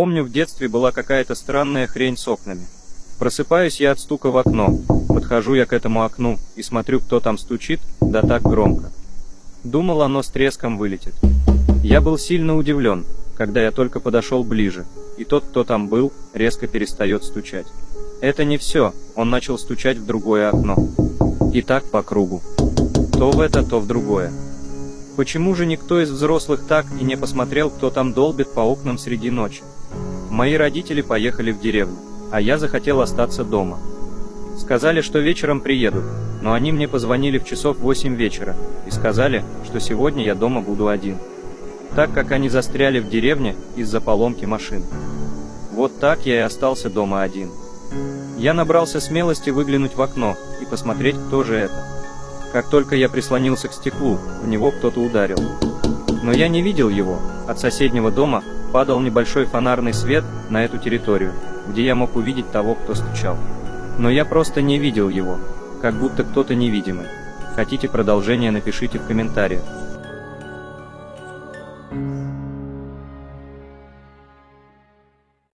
Помню, в детстве была какая-то странная хрень с окнами. Просыпаюсь я от стука в окно. Подхожу я к этому окну и смотрю, кто там стучит, да так громко. Думал, оно с треском вылетит. Я был сильно удивлен, когда я только подошел ближе, и тот, кто там был, резко перестает стучать. Это не все, он начал стучать в другое окно. И так по кругу. То в это, то в другое. Почему же никто из взрослых так и не посмотрел, кто там долбит по окнам среди ночи? Мои родители поехали в деревню, а я захотел остаться дома. Сказали, что вечером приедут, но они мне позвонили в часов 8 вечера и сказали, что сегодня я дома буду один, так как они застряли в деревне из-за поломки машины. Вот так я и остался дома один. Я набрался смелости выглянуть в окно и посмотреть, кто же это. Как только я прислонился к стеклу, в него кто-то ударил. Но я не видел его. От соседнего дома падал небольшой фонарный свет на эту территорию, где я мог увидеть того, кто стучал. Но я просто не видел его, как будто кто-то невидимый. Хотите продолжение, напишите в комментариях.